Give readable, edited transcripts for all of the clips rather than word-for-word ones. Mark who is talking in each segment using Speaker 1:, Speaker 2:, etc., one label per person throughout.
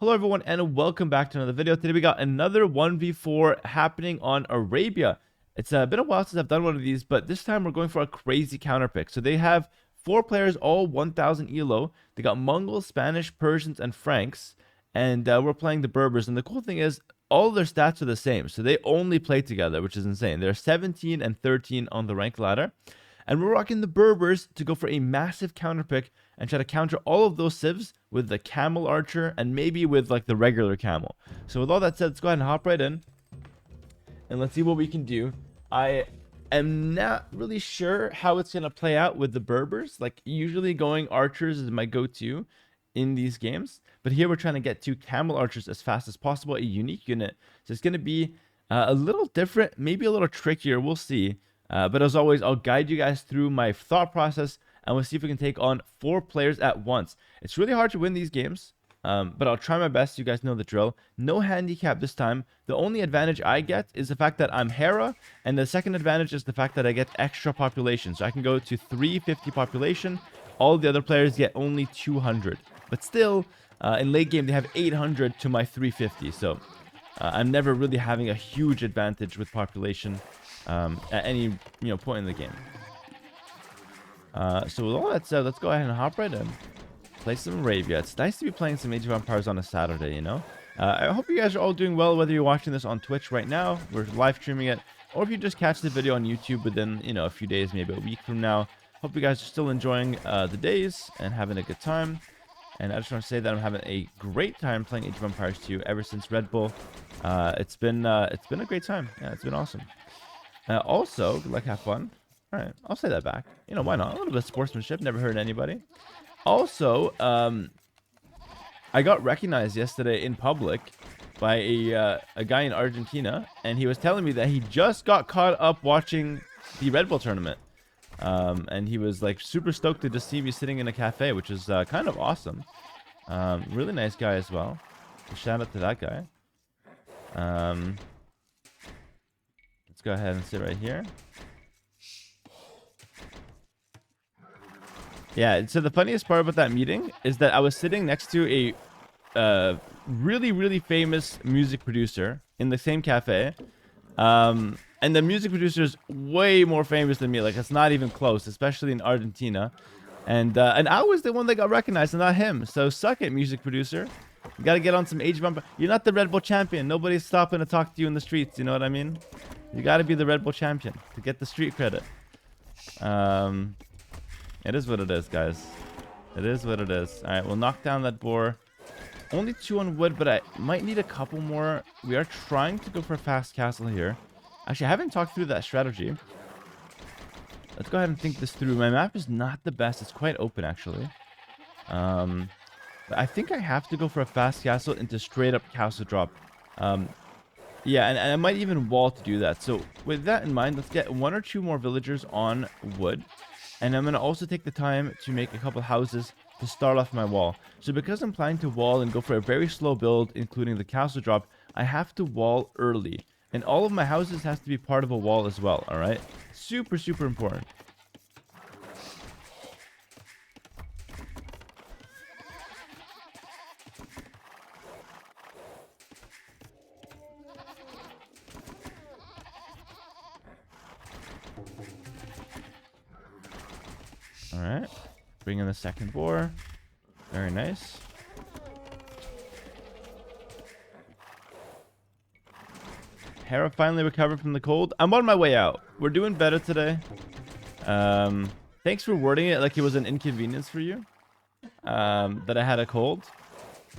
Speaker 1: Hello everyone and welcome back to another video. Today we got another 1v4 happening on Arabia. It's been a while since I've done one of these, but this time we're going for a crazy counter pick. So they have 4 players, all 1000 elo. They got Mongols, Spanish, Persians, and Franks. And we're playing the Berbers. And the cool thing is, all their stats are the same. So they only play together, which is insane. They're 17 and 13 on the rank ladder. And we're rocking the Berbers to go for a massive counter pick and try to counter all of those civs with the camel archer and maybe with like the regular camel. So with all that said, let's go ahead and hop right in and let's see what we can do. I am not really sure how it's going to play out with the Berbers. Like usually going archers is my go-to in these games, but here we're trying to get 2 camel archers as fast as possible, a unique unit. So it's going to be a little different, maybe a little trickier. We'll see. But as always, I'll guide you guys through my thought process, and we'll see if we can take on 4 players at once. It's really hard to win these games, but I'll try my best. You guys know the drill. No handicap this time. The only advantage I get is the fact that I'm Hera, and the second advantage is the fact that I get extra population. So I can go to 350 population. All the other players get only 200. But still, in late game, they have 800 to my 350. So I'm never really having a huge advantage with population at any point in the game. So with all that said, let's go ahead and hop right in, play some Arabia. It's nice to be playing some Age of Empires on a Saturday, you know. I hope you guys are all doing well, whether you're watching this on Twitch right now, we're live streaming it, or if you just catch the video on YouTube within a few days, maybe a week from now. Hope you guys are still enjoying the days and having a good time. And I just want to say that I'm having a great time playing Age of Empires 2 ever since Red Bull. It's been a great time. Yeah, it's been awesome. Also, like, have fun. All right, I'll say that back. Why not? A little bit of sportsmanship. Never hurt anybody. Also, I got recognized yesterday in public by a guy in Argentina, and he was telling me that he just got caught up watching the Red Bull tournament. And he was like super stoked to just see me sitting in a cafe, which is kind of awesome. Really nice guy as well. So shout out to that guy. Let's go ahead and sit right here. Yeah, so the funniest part about that meeting is that I was sitting next to a really, really famous music producer in the same cafe. And the music producer is way more famous than me. Like, it's not even close, especially in Argentina. And I was the one that got recognized and not him. So suck it, music producer. You got to get on some Age of Empires. You're not the Red Bull champion. Nobody's stopping to talk to you in the streets. You know what I mean? You got to be the Red Bull champion to get the street credit. It is what it is, guys. It is what it is. All right, we'll knock down that boar. Only 2 on wood, but I might need a couple more. We are trying to go for a fast castle here. Actually, I haven't talked through that strategy. Let's go ahead and think this through. My map is not the best. It's quite open, actually. But I think I have to go for a fast castle into straight up castle drop. Yeah, and I might even wall to do that. So with that in mind, let's get 1 or 2 more villagers on wood. And I'm going to also take the time to make a couple houses to start off my wall. So because I'm planning to wall and go for a very slow build, including the castle drop, I have to wall early. And all of my houses has to be part of a wall as well, alright? Super, super important. Alright. Bring in the second boar. Very nice. Hera finally recovered from the cold. I'm on my way out. We're doing better today. Thanks for wording it like it was an inconvenience for you. That I had a cold.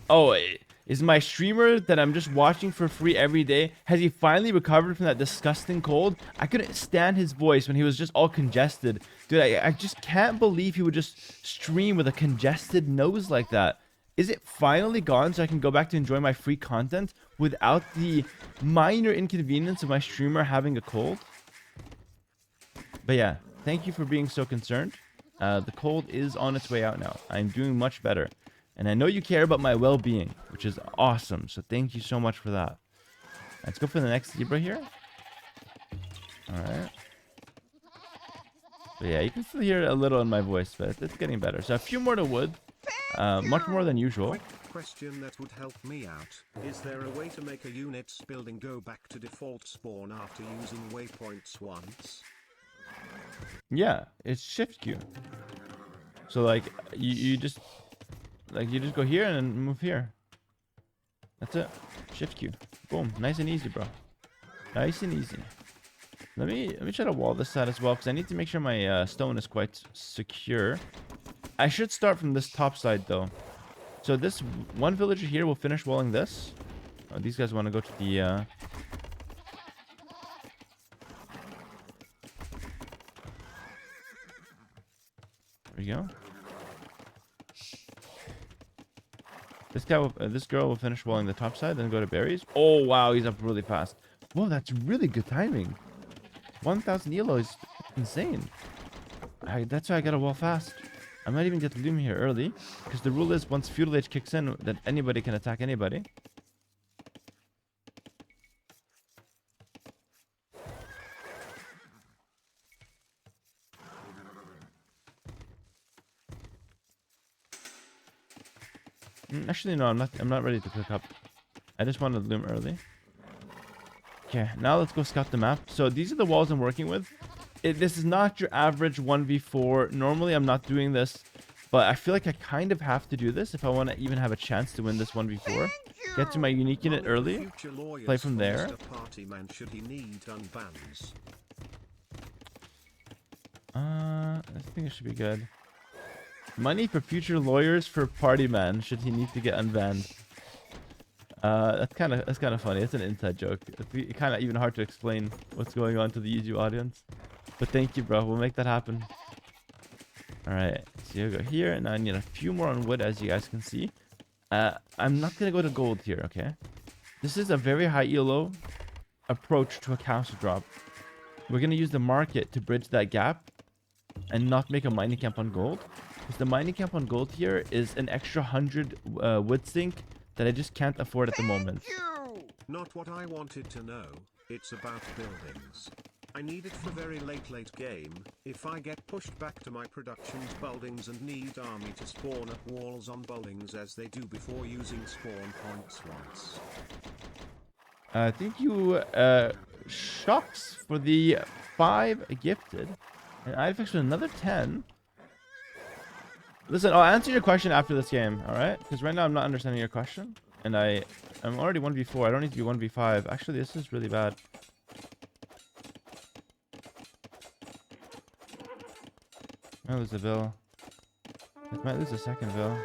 Speaker 1: Oh, is my streamer that I'm just watching for free every day, has he finally recovered from that disgusting cold? I couldn't stand his voice when he was just all congested. Dude, I just can't believe he would just stream with a congested nose like that. Is it finally gone so I can go back to enjoy my free content without the minor inconvenience of my streamer having a cold? But yeah, thank you for being so concerned. The cold is on its way out now. I'm doing much better. And I know you care about my well-being, which is awesome. So thank you so much for that. Let's go for the next zebra here. Alright. But yeah, you can still hear a little in my voice, but it's getting better. So a few more to wood. Much more than usual.
Speaker 2: question that would help me out. Is there a way to make a unit's building go back to default spawn after using waypoints once?
Speaker 1: Yeah, it's shift Q. So like you just go here and then move here. That's it. Shift Q. Boom. Nice and easy, bro. Nice and easy. Let me try to wall this side as well, because I need to make sure my stone is quite secure. I should start from this top side though. So this one villager here will finish walling this. Oh, these guys want to go to the there we go. This girl will finish walling the top side, then go to berries. Oh wow, he's up really fast. Whoa, that's really good timing. 1,000 elo is insane. That's why I gotta wall fast. I might even get Loom here early, because the rule is once Feudal Age kicks in, that anybody can attack anybody. Actually, no, I'm not ready to pick up. I just wanted Loom early. Okay, now let's go scout the map. So these are the walls I'm working with. This is not your average 1v4. Normally, I'm not doing this, but I feel like I kind of have to do this if I want to even have a chance to win this 1v4. Get to my unique unit early, play from there. I think it should be good. Money for future lawyers for party man should he need to get unbanned. That's kind of funny. It's an inside joke. It's kind of even hard to explain what's going on to the YouTube audience. But thank you, bro. We'll make that happen. All right. So you go here, and I need a few more on wood, as you guys can see. I'm not gonna go to gold here. Okay. This is a very high elo approach to a castle drop. We're gonna use the market to bridge that gap, and not make a mining camp on gold. Because the mining camp on gold here is an extra 100 wood sink that I just can't afford at the moment.
Speaker 2: Not what I wanted to know. It's about buildings. I need it for very late game. If I get pushed back to my production's buildings and need army to spawn at walls on buildings as they do before using spawn points once.
Speaker 1: I think you shocks for the 5 gifted. And I've fixed another 10. Listen, I'll answer your question after this game, alright? Because right now I'm not understanding your question. And I'm already 1v4. I don't need to be 1v5. Actually, this is really bad. I lose a Bill. I might lose a second Bill.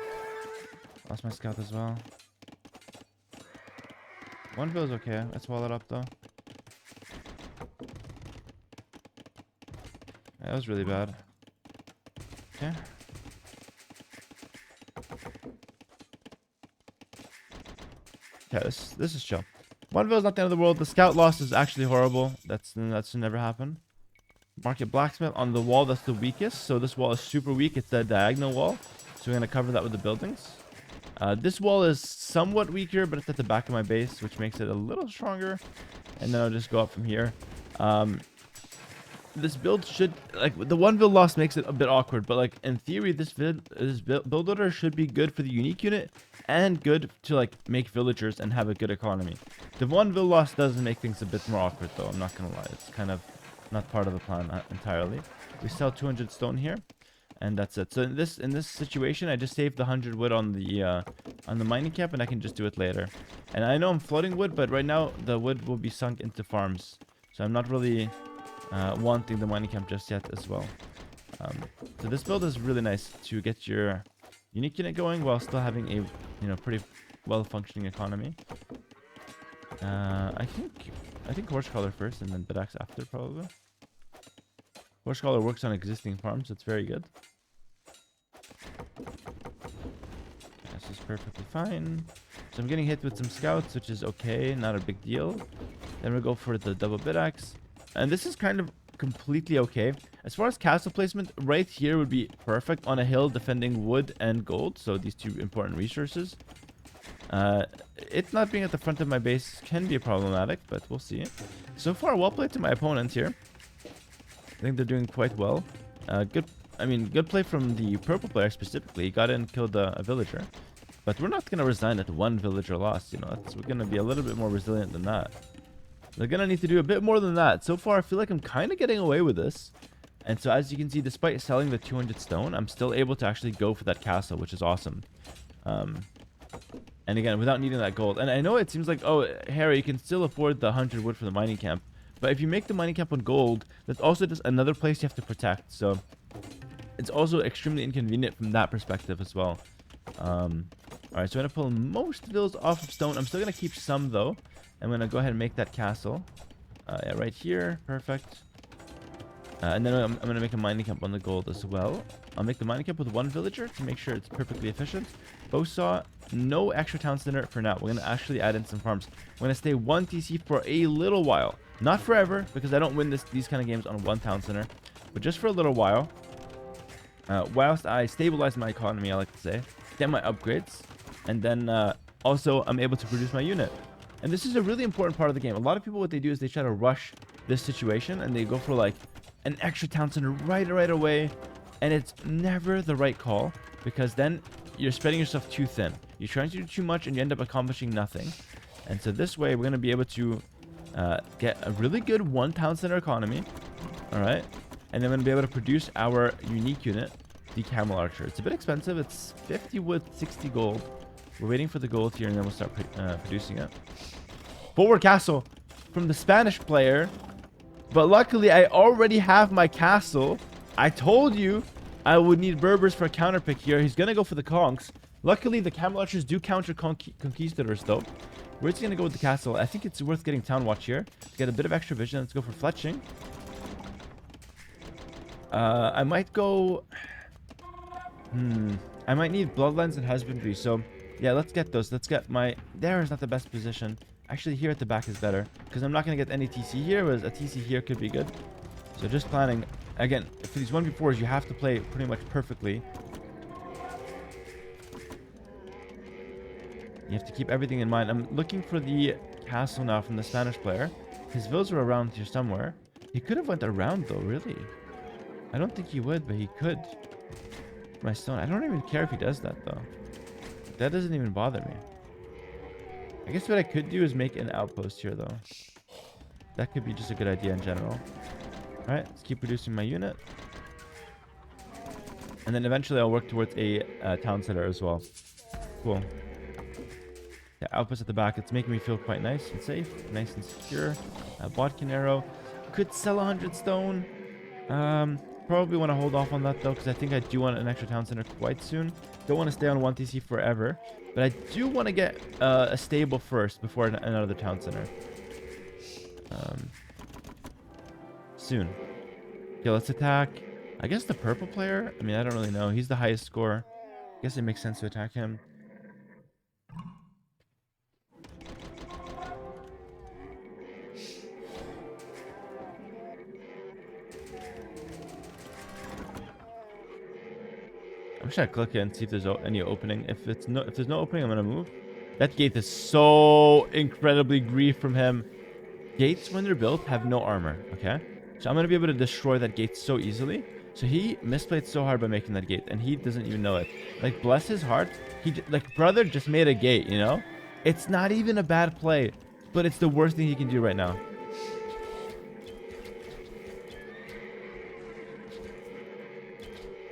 Speaker 1: Lost my scout as well. One Bill is okay. Let's wall it up though. That was really bad. Okay. Yeah, this is chill. One Bill is not the end of the world. The scout loss is actually horrible. That should never happen. Market blacksmith on the wall that's the weakest. So this wall is super weak. It's the diagonal wall. So we're going to cover that with the buildings. This wall is somewhat weaker, but it's at the back of my base, which makes it a little stronger. And then I'll just go up from here. This build should, like, the one build loss makes it a bit awkward, but like in theory, this build order should be good for the unique unit and good to like make villagers and have a good economy. The one build loss does make things a bit more awkward though. I'm not gonna lie, it's kind of not part of the plan entirely. We sell 200 stone here, and that's it. So in this situation, I just saved the 100 wood on the mining camp, and I can just do it later. And I know I'm floating wood, but right now the wood will be sunk into farms, so I'm not really wanting the mining camp just yet as well. So this build is really nice to get your unique unit going while still having a pretty well functioning economy. I think horse collar first and then bidax after probably. Horse collar works on existing farms, so it's very good. This is perfectly fine. So I'm getting hit with some scouts, which is okay, not a big deal. Then we go for the double bidax. And this is kind of completely okay. As far as castle placement, right here would be perfect on a hill defending wood and gold. So these two important resources. It not being at the front of my base can be problematic, but we'll see. So far, well played to my opponents here. I think they're doing quite well. Good play from the purple player specifically. He got in and killed a villager. But we're not going to resign at one villager loss, you know. We're going to be a little bit more resilient than that. They're going to need to do a bit more than that. So far, I feel like I'm kind of getting away with this. And so as you can see, despite selling the 200 stone, I'm still able to actually go for that castle, which is awesome. And again, without needing that gold. And I know it seems like, oh, Hera, you can still afford the 100 wood for the mining camp. But if you make the mining camp on gold, that's also just another place you have to protect. So it's also extremely inconvenient from that perspective as well. Alright, so I'm going to pull most villas off of stone. I'm still going to keep some, though. I'm going to go ahead and make that castle. Yeah, right here. Perfect. And then I'm going to make a mining camp on the gold as well. I'll make the mining camp with one villager to make sure it's perfectly efficient. Bowsaw, no extra town center for now. We're going to actually add in some farms. We're going to stay 1 TC for a little while. Not forever, because I don't win these kind of games on 1 town center. But just for a little while. Whilst I stabilize my economy, I like to say. Get my upgrades. And then also, I'm able to produce my unit. And this is a really important part of the game. A lot of people, what they do is they try to rush this situation. And they go for like an extra town center right away. And it's never the right call. Because then you're spreading yourself too thin. You're trying to do too much and you end up accomplishing nothing. And so this way, we're going to be able to get a really good 1 town center economy. Alright. And then we're going to be able to produce our unique unit, the Camel Archer. It's a bit expensive. It's 50 wood, 60 gold. We're waiting for the gold here and then we'll start producing it. Forward castle from the Spanish player. But luckily, I already have my castle. I told you I would need Berbers for a counter pick here. He's going to go for the conks. Luckily, the Camel Archers do counter conquistadors, though. We're just going to go with the castle. I think it's worth getting Town Watch here to get a bit of extra vision. Let's go for fletching. I might go... I might need Bloodlines and Husbandry. So, yeah, let's get those. Let's get my... There is not the best position. Actually, here at the back is better. Because I'm not going to get any TC here, whereas a TC here could be good. So just planning... Again, for these 1v4s, you have to play pretty much perfectly. You have to keep everything in mind. I'm looking for the castle now from the Spanish player. His villas are around here somewhere. He could have went around, though, really. I don't think he would, but he could. My stone. I don't even care if he does that, though. That doesn't even bother me. I guess what I could do is make an outpost here, though. That could be just a good idea in general. Alright, let's keep producing my unit. And then eventually I'll work towards a town center as well. Cool. Yeah, outpost at the back. It's making me feel quite nice and safe. Nice and secure. Bodkin arrow. Could sell 100 stone. Probably want to hold off on that, though, because I think I do want an extra town center quite soon. Don't want to stay on 1 TC forever. But I do want to get a stable first before another town center. Soon. Okay, let's attack. I guess the purple player. I mean, I don't really know. He's the highest score. I guess it makes sense to attack him. I'm just gonna click it and see if there's any opening. If there's no opening, I'm gonna move. That gate is so incredibly grief from him. Gates, when they're built, have no armor. Okay. So I'm going to be able to destroy that gate so easily. So he misplayed so hard by making that gate. And he doesn't even know it. Like, bless his heart. Like, brother just made a gate, you know? It's not even a bad play. But it's the worst thing he can do right now.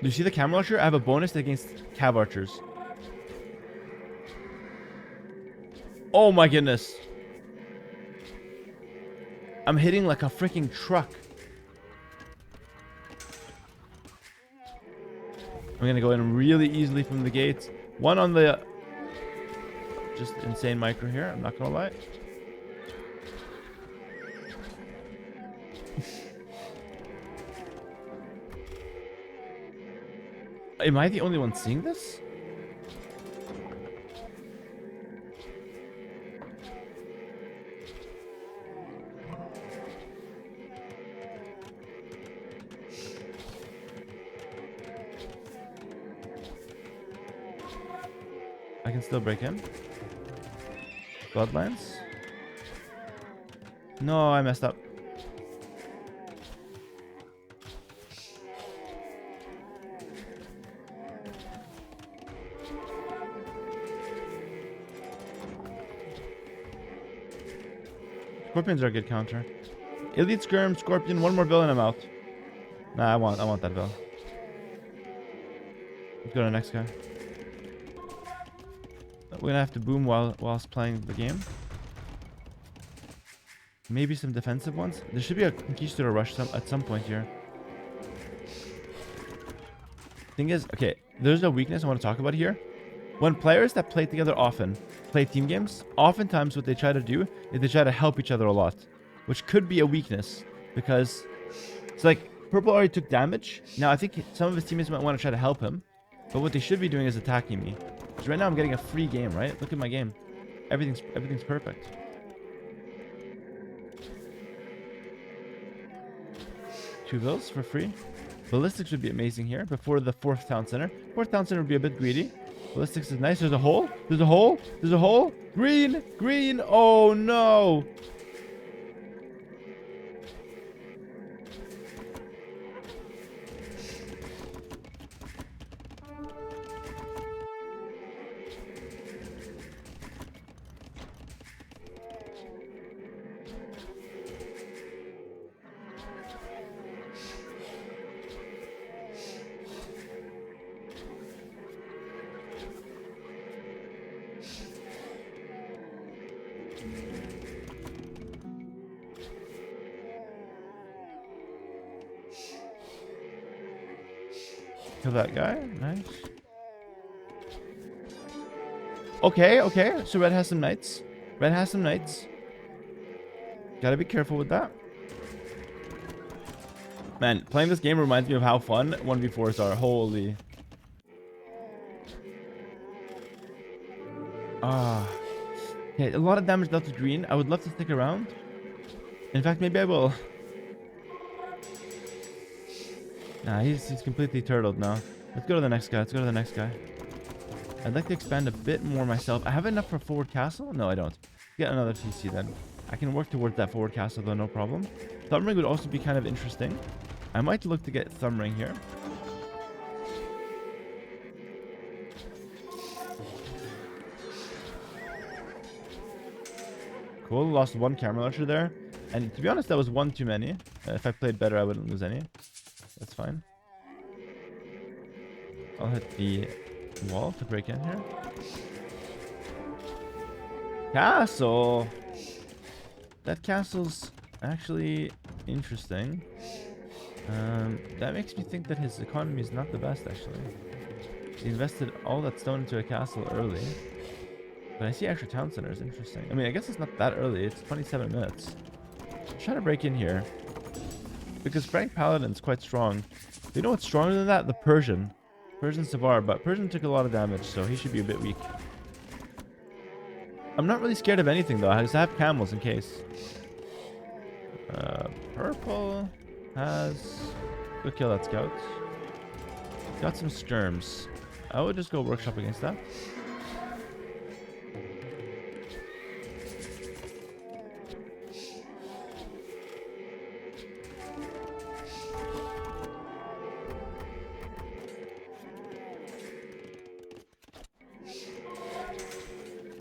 Speaker 1: Do you see the Camel Archer? I have a bonus against Cav Archers. Oh my goodness. I'm hitting like a freaking truck. I'm gonna go in really easily from the gates. One on the... Just insane micro here, I'm not gonna lie. Am I the only one seeing this? I can still break in. Bloodlines. No, I messed up. Scorpions are a good counter. Elite Skirm, Scorpion, one more bill and I'm out. Nah, I want that bill. Let's go to the next guy. We're gonna have to boom whilst playing the game. Maybe some defensive ones. There should be a Conquistador rush at some point here. Thing is, okay, there's a weakness I want to talk about here. When players that play together often play team games, oftentimes what they try to do is they try to help each other a lot, which could be a weakness because it's like Purple already took damage. Now I think some of his teammates might want to try to help him, but what they should be doing is attacking me. Because right now I'm getting a free game, right? Look at my game. Everything's perfect. Two bills for free. Ballistics would be amazing here before the 4th town center. 4th town center would be a bit greedy. Ballistics is nice. There's a hole. There's a hole. There's a hole. Green. Green. Oh no. Kill that guy. Nice. Okay, okay. So red has some knights. Red has some knights. Gotta be careful with that. Man, playing this game reminds me of how fun 1v4s are. Holy. Ah. Okay, a lot of damage dealt to green. I would love to stick around. In fact, maybe I will. Nah, he's completely turtled now. Let's go to the next guy. Let's go to the next guy. I'd like to expand a bit more myself. I have enough for forward castle? No, I don't. Get another TC then. I can work towards that forward castle though, no problem. Thumb ring would also be kind of interesting. I might look to get thumb ring here. Cool. Lost one camera launcher there. And to be honest, that was one too many. If I played better, I wouldn't lose any. That's fine. I'll hit the wall to break in here. Castle! That castle's actually interesting. That makes me think that his economy is not the best, actually. He invested all that stone into a castle early. But I see extra town centers. Interesting. I mean, I guess it's not that early. It's 27 minutes. I'm trying to break in here. Because Frank Paladin's quite strong. You know what's stronger than that? The Persian. Persian Savar, but Persian took a lot of damage, so he should be a bit weak. I'm not really scared of anything, though. I just have camels in case. Purple has... Go kill that scout. Got some skirms. I would just go workshop against that.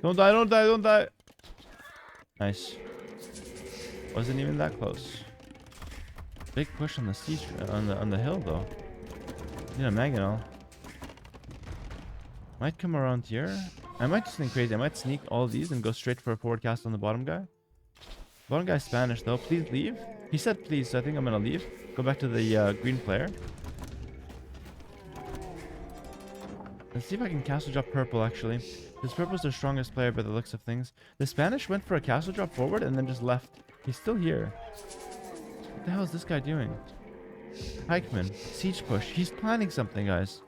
Speaker 1: Don't die, don't die, don't die. Nice. Wasn't even that close. Big push on the siege on the hill though. Need a mangonel. Might come around here. I might do something crazy. I might sneak all these and go straight for a forward cast on the bottom guy. Bottom guy's Spanish though. Please leave. He said please, so I think I'm gonna leave. Go back to the green player. Let's see if I can castle drop purple actually. Because purple's their strongest player by the looks of things. The Spanish went for a castle drop forward and then just left. He's still here. What the hell is this guy doing? Pikeman. Siege push. He's planning something, guys.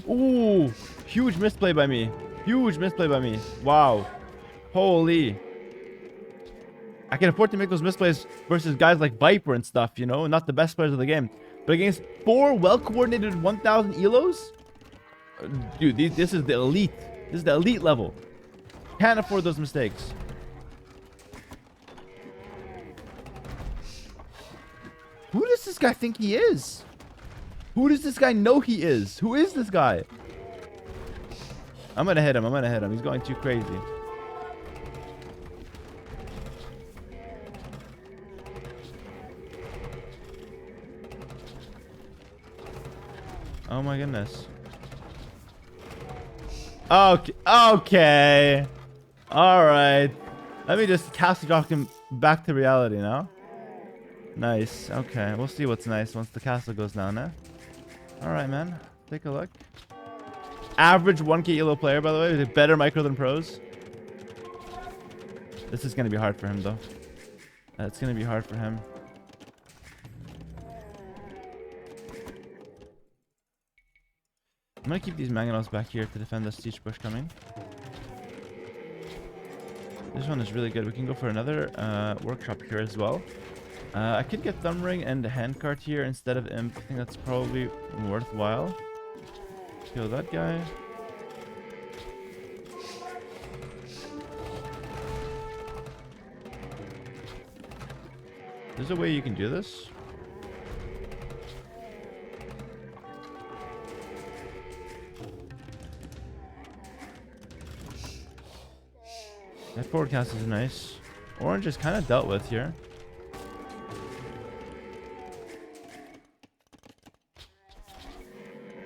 Speaker 1: Ooh! Huge misplay by me. Huge misplay by me. Wow. Holy. I can afford to make those misplays versus guys like Viper and stuff, you know? Not the best players of the game. But against 4 well-coordinated 1,000 elos? Dude, this is the elite. This is the elite level. Can't afford those mistakes. this guy think he is? Who does this guy know he is? Who is this guy? I'm gonna hit him. I'm gonna hit him. He's going too crazy. Oh my goodness. Okay. Okay. All right. Let me just castle drop him back to reality now. Nice. Okay. We'll see what's nice once the castle goes down, eh? All right, man. Take a look. Average 1k elo player, by the way. With a better micro than pros. This is going to be hard for him, though. It's going to be hard for him. I'm going to keep these mangonels back here to defend the siege push coming. This one is really good. We can go for another workshop here as well. I could get thumb ring and handcart here instead of imp. I think that's probably worthwhile. Kill that guy. There's a way you can do this. That forward cast is nice. Orange is kind of dealt with here.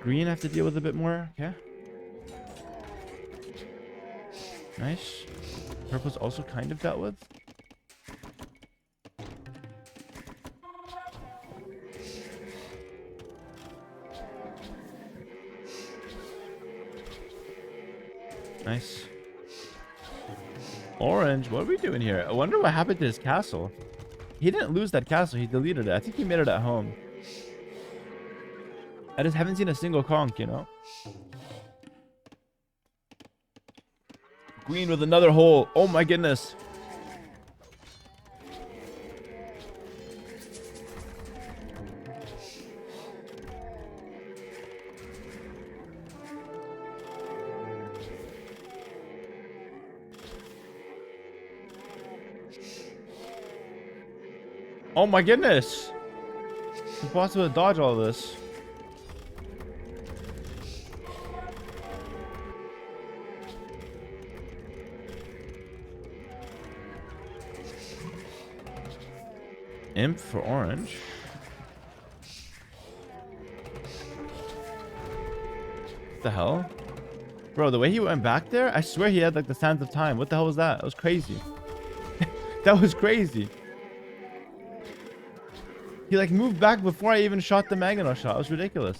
Speaker 1: Green have to deal with a bit more. Okay. Nice. Purple's also kind of dealt with. Nice. Orange, what are we doing here? I wonder what happened to his castle. He didn't lose that castle. He deleted it. I think he made it at home. I just haven't seen a single conk, you know? Green with another hole. Oh my goodness. Oh my goodness. It's impossible to dodge all this. Imp for orange. What the hell? Bro, the way he went back there, I swear he had like the sands of time. What the hell was that? That was crazy. That was crazy. He like moved back before I even shot the mangonel shot. It was ridiculous.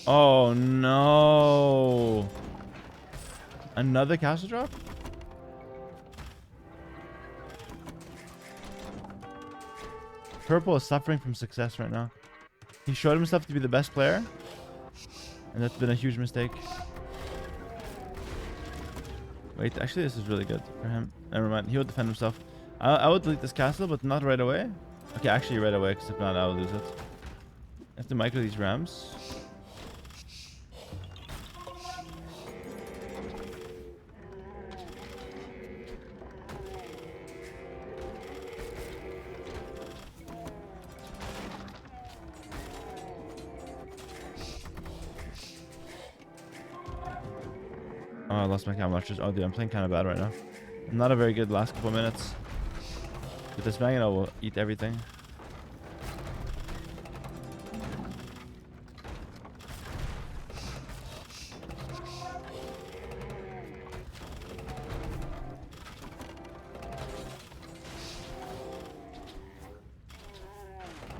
Speaker 1: Oh no. Another castle drop? Purple is suffering from success right now. He showed himself to be the best player, and that's been a huge mistake. Wait, actually this is really good for him. Never mind, he will defend himself. I would delete this castle, but not right away. Okay, actually right away, because if not I will lose it. I have to micro these rams. Oh, I lost my camera launchers. Oh, dude, I'm playing kind of bad right now. I'm not a very good last couple minutes. With this bang, I will eat everything.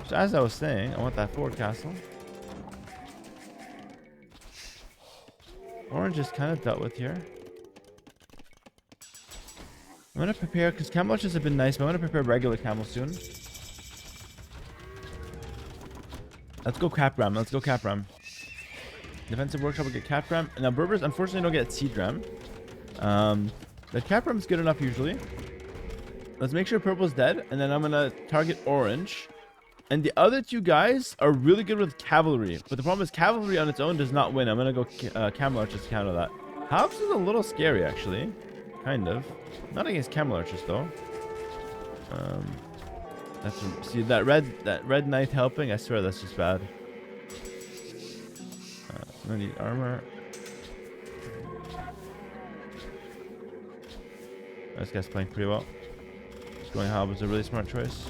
Speaker 1: So as I was saying, I want that forward castle. Orange is kind of dealt with here. I'm going to prepare, because camel launchers have been nice, but I'm going to prepare regular camel soon. Let's go cap ram. Let's go cap ram. Defensive workshop will get cap ram. Now Berbers unfortunately don't get seed ram. The cap ram is good enough usually. Let's make sure purple's dead, and then I'm going to target orange And the other two guys are really good with cavalry. But the problem is cavalry on its own does not win. I'm going to go camel archers to counter that. Hobbs is a little scary, actually. Kind of. Not against camel archers, though. See, that red knight helping? I swear that's just bad. I need armor. This guy's playing pretty well. Just going Hobbs is a really smart choice.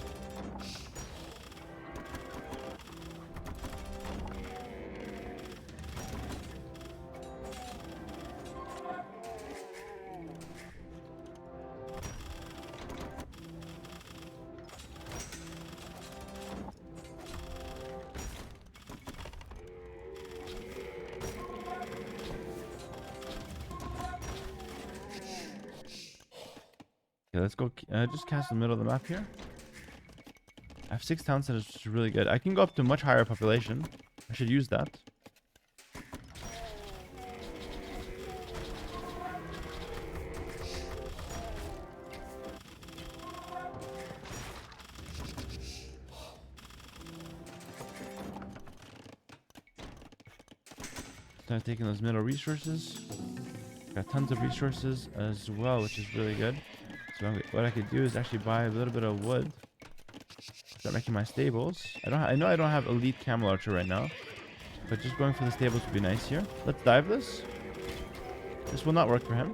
Speaker 1: Okay, let's go just cast in the middle of the map here. I have 6 town centers, which is really good. I can go up to much higher population. I should use that. Start taking those middle resources. Got tons of resources as well, which is really good. So what I could do is actually buy a little bit of wood. Start making my stables. I know I don't have elite camel archer right now, but just going for the stables would be nice here. Let's dive this. This will not work for him.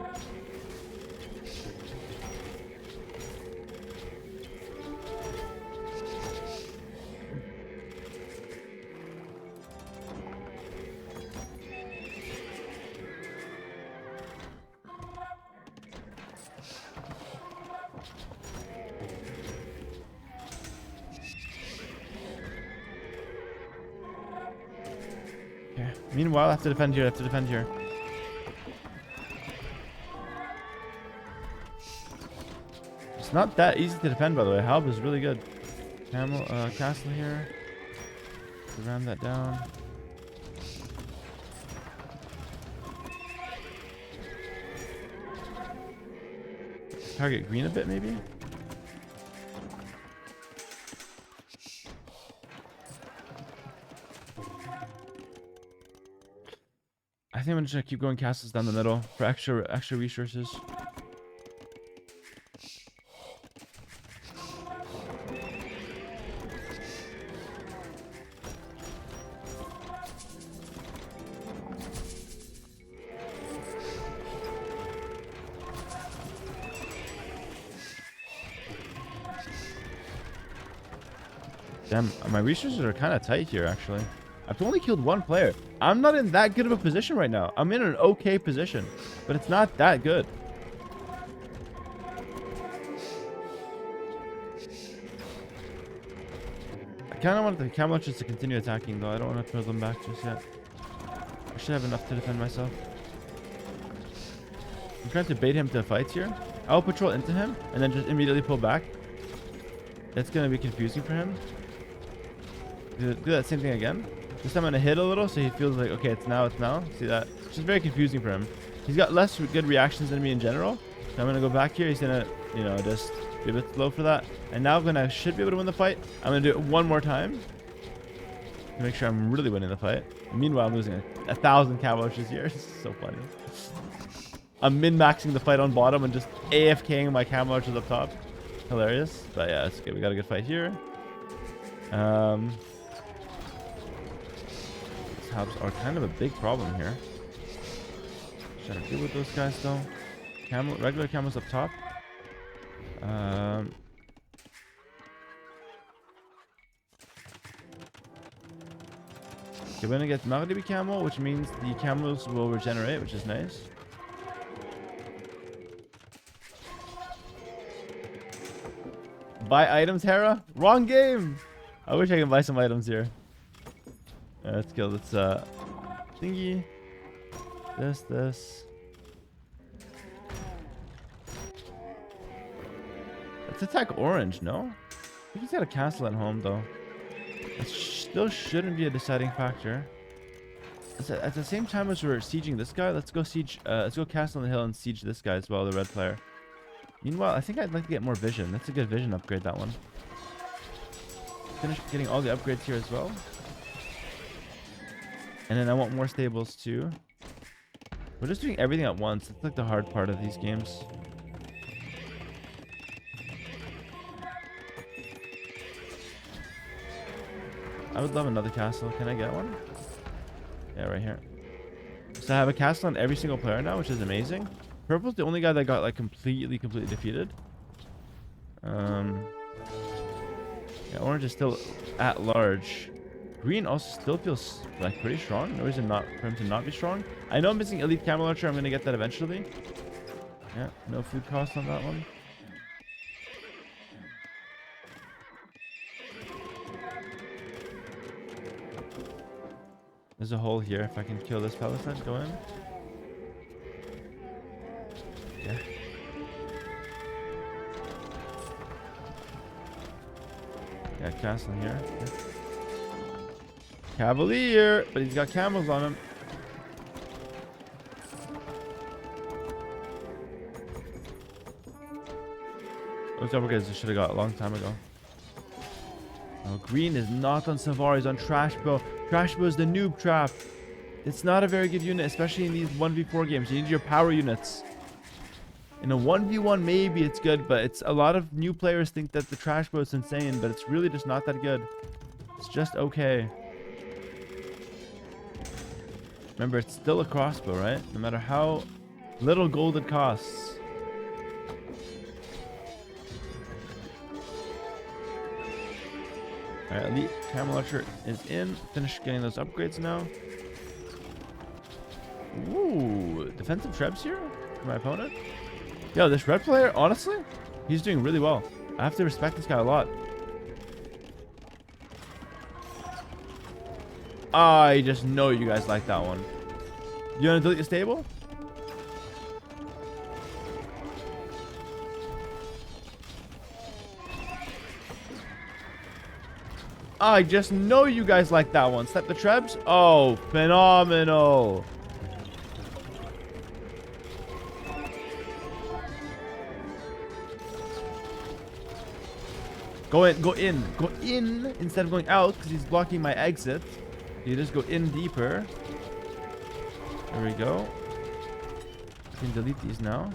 Speaker 1: Okay. Meanwhile, I have to defend here. It's not that easy to defend, by the way. Halb is really good. Castle here. Ram that down. Target green a bit, maybe? I think I'm just gonna keep going castles down the middle for extra resources. Damn, my resources are kind of tight here, actually. I've only killed 1 player. I'm not in that good of a position right now. I'm in an okay position, but it's not that good. I kind of want the camel archers to continue attacking, though. I don't want to throw them back just yet. I should have enough to defend myself. I'm trying to bait him to fights here. I'll patrol into him and then just immediately pull back. That's going to be confusing for him. Do that same thing again. This time I'm going to hit a little so he feels like, okay, it's now. See that? It's just very confusing for him. He's got less good reactions than me in general. So I'm going to go back here. He's going to, just be a bit slow for that. And now should be able to win the fight. I'm going to do it one more time to make sure I'm really winning the fight. Meanwhile, I'm losing 1,000 cavalries here. This is so funny. I'm min-maxing the fight on bottom and just AFKing my cavalries up top. Hilarious. But yeah, it's good. We got a good fight here. Tabs are kind of a big problem here. Trying to deal with those guys though. Regular camels up top. We're gonna get Mardibi camel, which means the camels will regenerate, which is nice. Buy items, Hera? Wrong game! I wish I could buy some items here. Let's kill this thingy. This. Let's attack orange, no? I think he's got a castle at home though. It still shouldn't be a deciding factor. At the same time as we're sieging this guy, let's go castle on the hill and siege this guy as well, the red player. Meanwhile, I think I'd like to get more vision. That's a good vision upgrade, that one. finish getting all the upgrades here as well. And then I want more stables too. We're just doing everything at once. It's like the hard part of these games. I would love another castle. Can I get one? Yeah, right here. So I have a castle on every single player now, which is amazing. Purple's the only guy that got like completely defeated. Yeah, orange is still at large. Green also still feels like pretty strong. No reason not for him to not be strong. I know I'm missing elite camel archer. I'm gonna get that eventually. Yeah, no food cost on that one. There's a hole here. If I can kill this palisade, go in. Yeah. Yeah, castle here. Yeah. Cavalier, but he's got camels on him. Those upgrades I should have got a long time ago. Oh, green is not on Savar, he's on Trash Bow. Trash Bow is the noob trap. It's not a very good unit, especially in these 1v4 games. You need your power units. In a 1v1, maybe it's good, but it's a lot of new players think that the Trash Bow is insane, but it's really just not that good. It's just okay. Remember, it's still a crossbow, right? No matter how little gold it costs. Alright, elite camel archer is in. Finish getting those upgrades now. Ooh, defensive trebs here for my opponent. Yo, this red player, honestly, he's doing really well. I have to respect this guy a lot. I just know you guys like that one. You want to delete the stable? I just know you guys like that one. Step the trebs? Oh, phenomenal. Go in instead of going out because he's blocking my exit. You just go in deeper. There we go. I can delete these now.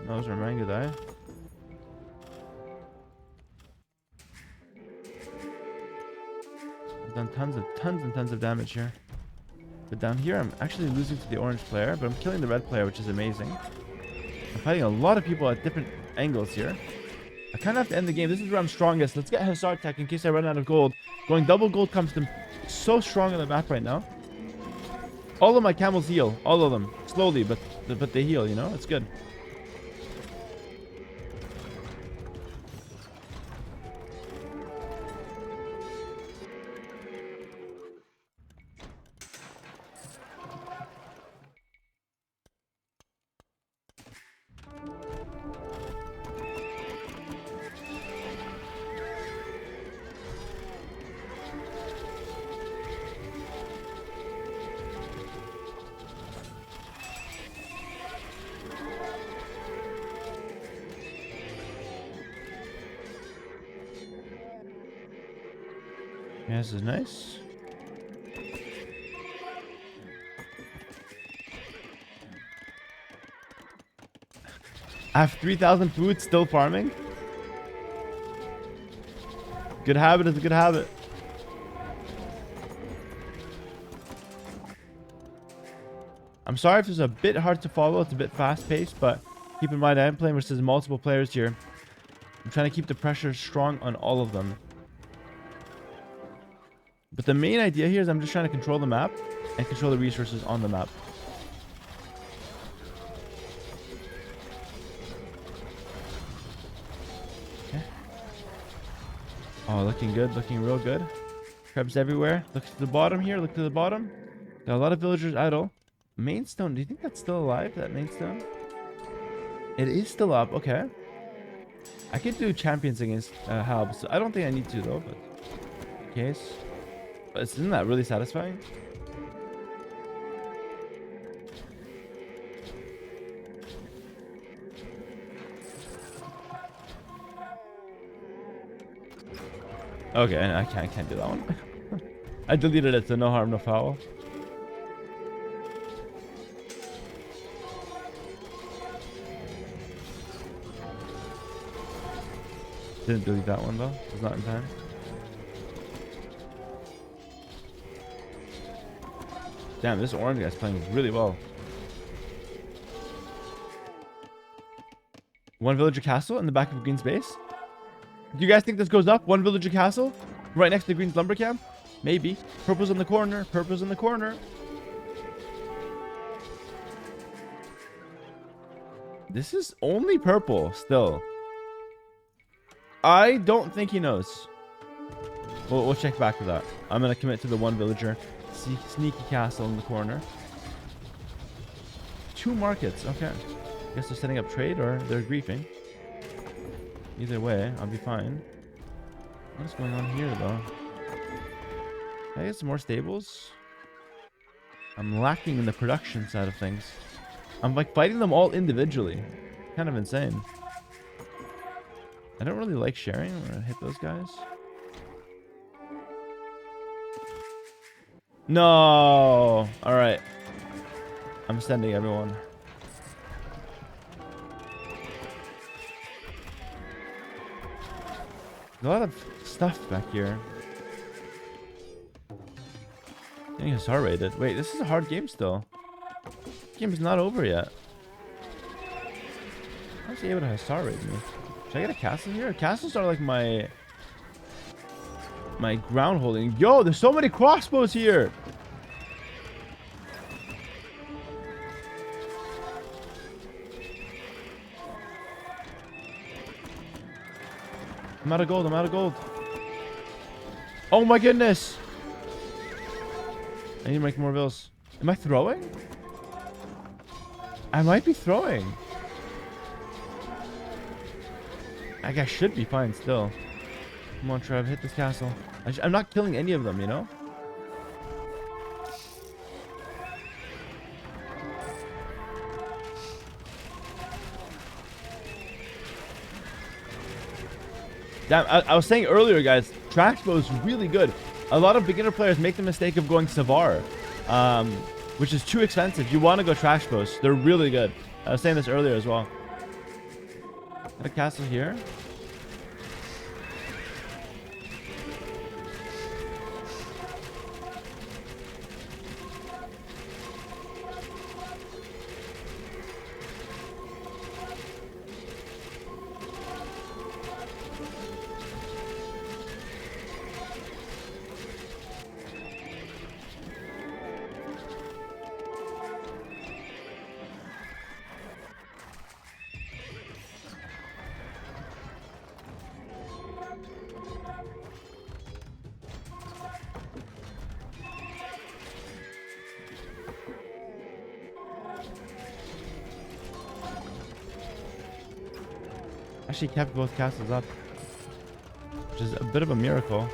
Speaker 1: Those are Mangudai. I've done tons of damage here. But down here, I'm actually losing to the orange player, but I'm killing the red player, which is amazing. I'm fighting a lot of people at different angles here. I kind of have to end the game. This is where I'm strongest. Let's get Hussar Tech in case I run out of gold. Going double gold comes to so strong on the map right now. All of my camels heal. All of them. Slowly, but they heal, you know? It's good. Yeah, this is nice. I have 3,000 food still farming. Good habit is a good habit. I'm sorry if it's a bit hard to follow. It's a bit fast paced, but keep in mind I am playing versus multiple players here. I'm trying to keep the pressure strong on all of them. But the main idea here is I'm just trying to control the map and control the resources on the map. Okay. Oh, looking good. Looking real good. Krebs everywhere. Look to the bottom here. Look to the bottom. Got a lot of villagers idle. Mainstone. Do you think that's still alive, that mainstone? It is still up. Okay. I could do champions against Halb. So I don't think I need to, though. But in case. But isn't that really satisfying? Okay, I can't do that one. I deleted it, so no harm, no foul. Didn't delete that one though. It's not in time. Damn, this orange guy's playing really well. One villager castle in the back of Green's base. Do you guys think this goes up? One villager castle? Right next to Green's lumber camp? Maybe. Purple's in the corner. Purple's in the corner. This is only purple still. I don't think he knows. We'll check back to that. I'm going to commit to the one villager. Sneaky castle in the corner. 2 markets. Okay. Guess they're setting up trade or they're griefing. Either way, I'll be fine. What's going on here, though? Can I get some more stables? I'm lacking in the production side of things. I'm like fighting them all individually. Kind of insane. I don't really like sharing. I'm gonna hit those guys. No. All right. I'm sending everyone. There's a lot of stuff back here. Getting Hussar rated. Wait, this is a hard game still. This game is not over yet. How's he able to Hussar rate me? Should I get a castle here? Castles are like my ground holding. Yo, there's so many crossbows here. I'm out of gold. I'm out of gold. Oh my goodness. I need to make more bills. Am I throwing? I might be throwing. I guess I should be fine still. Come on, Trev. Hit this castle. I'm not killing any of them, you know? Damn, I was saying earlier, guys, trash bow is really good. A lot of beginner players make the mistake of going Savar, which is too expensive. You want to go trash bows. They're really good. I was saying this earlier as well. Got a castle here. Actually kept both castles up, which is a bit of a miracle.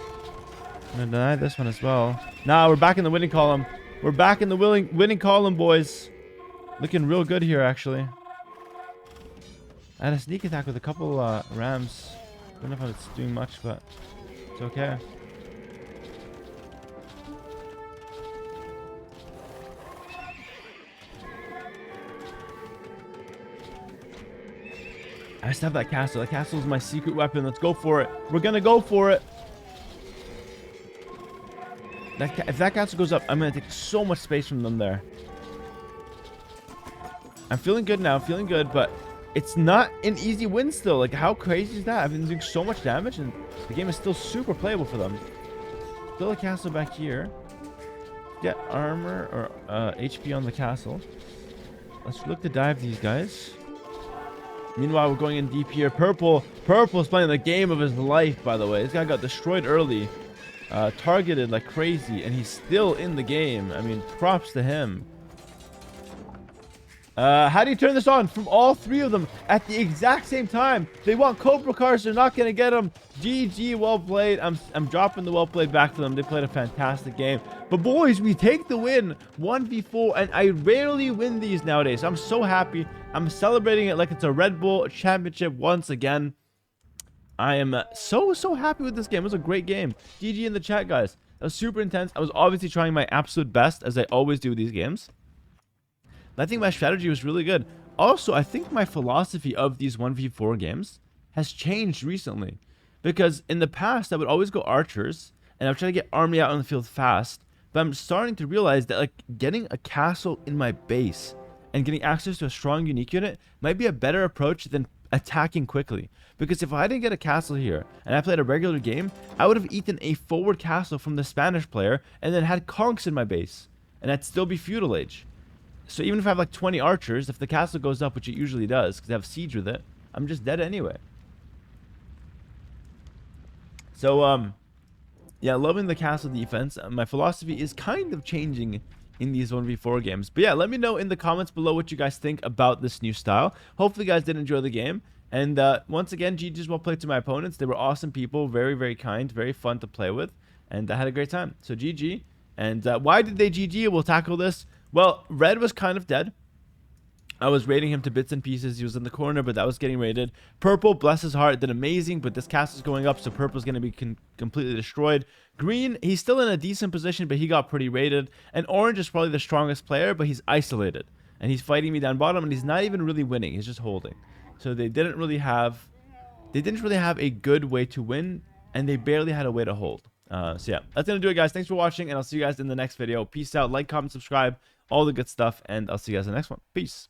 Speaker 1: I'm gonna deny this one as well. Nah, we're back in the winning column. We're back in the winning column, boys. Looking real good here, actually. I had a sneak attack with a couple rams. Don't know if it's doing much, but it's okay. I just have that castle. That castle is my secret weapon. Let's go for it. We're gonna go for it. If that castle goes up, I'm gonna take so much space from them there. I'm feeling good now. Feeling good, but it's not an easy win still. Like, how crazy is that? I've been doing so much damage, and the game is still super playable for them. Still a castle back here. Get armor or HP on the castle. Let's look to dive these guys. Meanwhile, we're going in deep here. Purple is playing the game of his life, by the way. This guy got destroyed early. Targeted like crazy, and he's still in the game. I mean, props to him. How do you turn this on from all 3 of them at the exact same time? They want Cobra cars. They're not going to get them. GG, well played. I'm dropping the well played back to them. They played a fantastic game. But boys, we take the win 1v4, and I rarely win these nowadays. I'm so happy. I'm celebrating it like it's a Red Bull championship once again. I am so happy with this game. It was a great game. GG in the chat, guys. That was super intense. I was obviously trying my absolute best, as I always do with these games. But I think my strategy was really good. Also, I think my philosophy of these 1v4 games has changed recently. Because in the past, I would always go archers, and I would try to get army out on the field fast. But I'm starting to realize that, like, getting a castle in my base and getting access to a strong unique unit might be a better approach than attacking quickly. Because if I didn't get a castle here and I played a regular game, I would have eaten a forward castle from the Spanish player and then had conks in my base, and I'd still be feudal age. So even if I have like 20 archers, if the castle goes up, which it usually does because I have siege with it, I'm just dead anyway. So yeah, loving the castle defense. My philosophy is kind of changing in these 1v4 games. But yeah, let me know in the comments below what you guys think about this new style. Hopefully you guys did enjoy the game. And once again, GG's well played to my opponents. They were awesome people, very kind, very fun to play with, and I had a great time. So GG. And why did they GG? We'll tackle this. Well, red was kind of dead. I was raiding him to bits and pieces. He was in the corner, but that was getting raided. Purple, bless his heart, did amazing, but this castle's going up, so purple's going to be completely destroyed. Green, he's still in a decent position, but he got pretty raided. And orange is probably the strongest player, but he's isolated. And he's fighting me down bottom, and he's not even really winning. He's just holding. So they didn't really have a good way to win, and they barely had a way to hold. So yeah, that's going to do it, guys. Thanks for watching, and I'll see you guys in the next video. Peace out. Like, comment, subscribe, all the good stuff, and I'll see you guys in the next one. Peace.